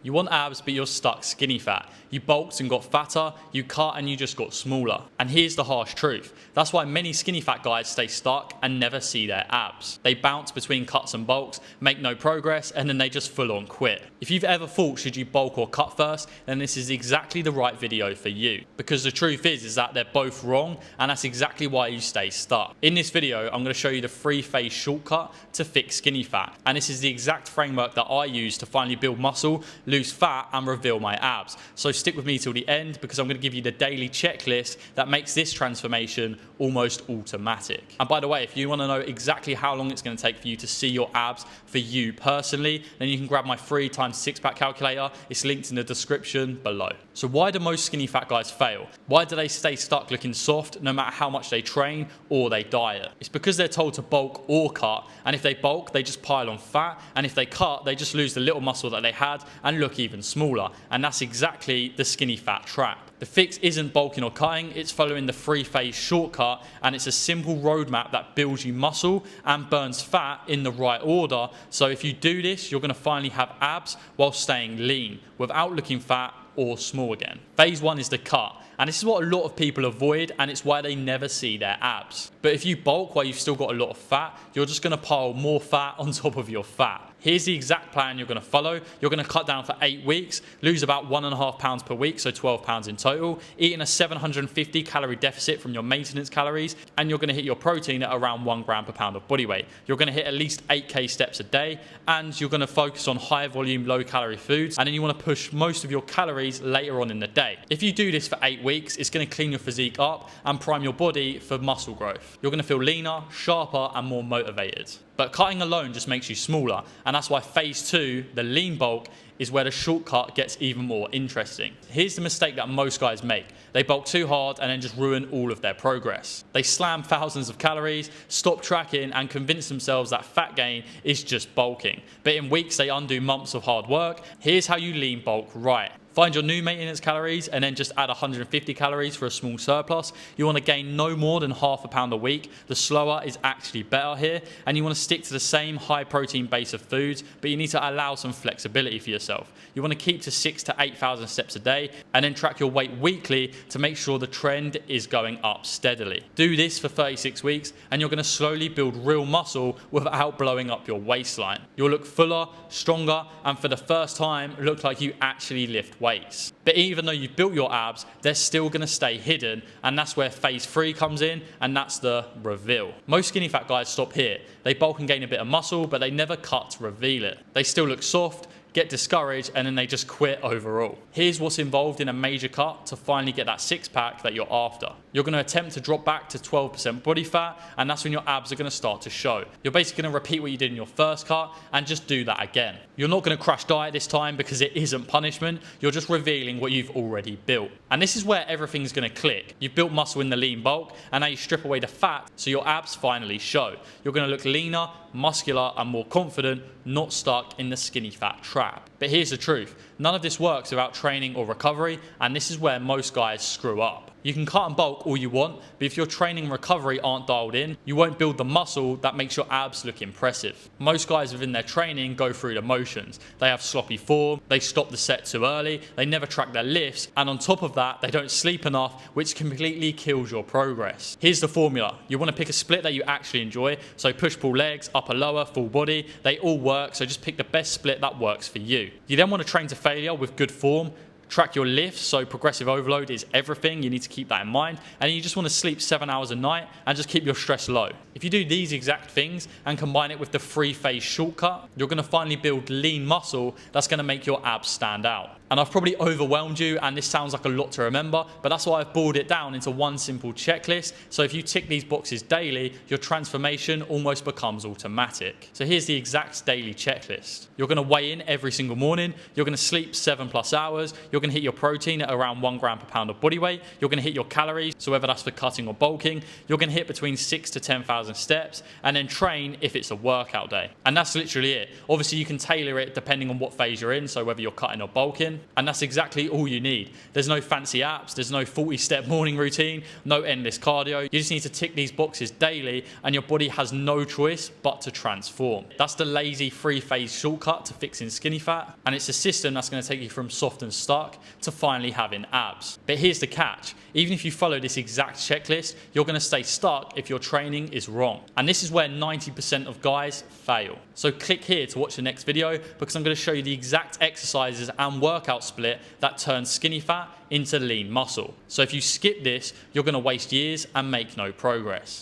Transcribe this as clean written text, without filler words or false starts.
You want abs, but you're stuck skinny fat. You bulked and got fatter, you cut and you just got smaller. And here's the harsh truth. That's why many skinny fat guys stay stuck and never see their abs. They bounce between cuts and bulks, make no progress, and then they just full on quit. If you've ever thought should you bulk or cut first, then this is exactly the right video for you. Because the truth is that they're both wrong, and that's exactly why you stay stuck. In this video, I'm going to show you the 3-phase shortcut to fix skinny fat. And this is the exact framework that I use to finally build muscle, lose fat, and reveal my abs. So stick with me till the end, because I'm going to give you the daily checklist that makes this transformation almost automatic. And by the way, if you want to know exactly how long it's going to take for you to see your abs for you personally, then you can grab my free times six-pack calculator. It's linked in the description below. So why do most skinny fat guys fail? Why do they stay stuck looking soft no matter how much they train or they diet? It's because they're told to bulk or cut, and if they bulk, they just pile on fat, and if they cut, they just lose the little muscle that they had and look even smaller. And that's exactly the skinny fat trap. The fix isn't bulking or cutting, it's following the 3-phase shortcut, and it's a simple roadmap that builds you muscle and burns fat in the right order. So if you do this, you're going to finally have abs while staying lean, without looking fat or small again. Phase 1 is the cut. And this is what a lot of people avoid, and it's why they never see their abs. But if you bulk while you've still got a lot of fat, you're just going to pile more fat on top of your fat. Here's the exact plan you're going to follow. You're going to cut down for 8 weeks, lose about 1.5 pounds per week, so 12 pounds in total, eating a 750 calorie deficit from your maintenance calories, and you're going to hit your protein at around 1 gram per pound of body weight. You're going to hit at least 8k steps a day, and you're going to focus on high volume, low calorie foods, and then you want to push most of your calories later on in the day. If you do this for 8 weeks, it's going to clean your physique up and prime your body for muscle growth. You're going to feel leaner, sharper, and more motivated. But cutting alone just makes you smaller, and that's why phase 2, the lean bulk, is where the shortcut gets even more interesting. Here's the mistake that most guys make. They bulk too hard and then just ruin all of their progress. They slam thousands of calories, stop tracking, and convince themselves that fat gain is just bulking. But in weeks, they undo months of hard work. Here's how you lean bulk right. Find your new maintenance calories and then just add 150 calories for a small surplus. You want to gain no more than half a pound a week. The slower is actually better here. And you want to stick to the same high protein base of foods, but you need to allow some flexibility for yourself. You want to keep to 6,000 to 8,000 steps a day and then track your weight weekly to make sure the trend is going up steadily. Do this for 36 weeks and you're going to slowly build real muscle without blowing up your waistline. You'll look fuller, stronger, and for the first time, look like you actually lift weights. But even though you've built your abs, they're still going to stay hidden, and that's where phase 3 comes in, and that's the reveal. Most skinny fat guys stop here. They bulk and gain a bit of muscle, but they never cut to reveal it. They still look soft, get discouraged, and then they just quit overall. Here's what's involved in a major cut to finally get that 6-pack that you're after. You're going to attempt to drop back to 12% body fat, and that's when your abs are going to start to show. You're basically going to repeat what you did in your first cut and just do that again. You're not going to crash diet this time because it isn't punishment. You're just revealing what you've already built. And this is where everything's going to click. You've built muscle in the lean bulk, and now you strip away the fat so your abs finally show. You're going to look leaner, muscular, and more confident, not stuck in the skinny fat trap. But here's the truth. None of this works without training or recovery, and this is where most guys screw up. You can cut and bulk all you want, but if your training and recovery aren't dialed in, you won't build the muscle that makes your abs look impressive. Most guys within their training go through the motions. They have sloppy form, they stop the set too early, they never track their lifts, and on top of that, they don't sleep enough, which completely kills your progress. Here's the formula. You want to pick a split that you actually enjoy, so push-pull legs, upper lower, full body, they all work, so just pick the best split that works for you. You then want to train to failure with good form. Track your lifts, so progressive overload is everything. You need to keep that in mind. And you just want to sleep 7 hours a night and just keep your stress low. If you do these exact things and combine it with the 3-phase shortcut, you're going to finally build lean muscle that's going to make your abs stand out. And I've probably overwhelmed you, and this sounds like a lot to remember, but that's why I've boiled it down into one simple checklist. So if you tick these boxes daily, your transformation almost becomes automatic. So here's the exact daily checklist. You're going to weigh in every single morning. You're going to sleep 7+ hours. You're you're going to hit your protein at around 1 gram per pound of body weight. You're going to hit your calories, so whether that's for cutting or bulking. You're going to hit between 6 to 10,000 steps, and then train if it's a workout day. And that's literally it. Obviously, you can tailor it depending on what phase you're in, so whether you're cutting or bulking, and that's exactly all you need. There's no fancy apps, there's no 40-step morning routine, no endless cardio. You just need to tick these boxes daily, and your body has no choice but to transform. That's the lazy 3-phase shortcut to fixing skinny fat, and it's a system that's going to take you from soft and stuck to finally having abs. But here's the catch. Even if you follow this exact checklist, you're going to stay stuck if your training is wrong. And this is where 90% of guys fail. So click here to watch the next video, because I'm going to show you the exact exercises and workout split that turns skinny fat into lean muscle. So if you skip this, you're going to waste years and make no progress.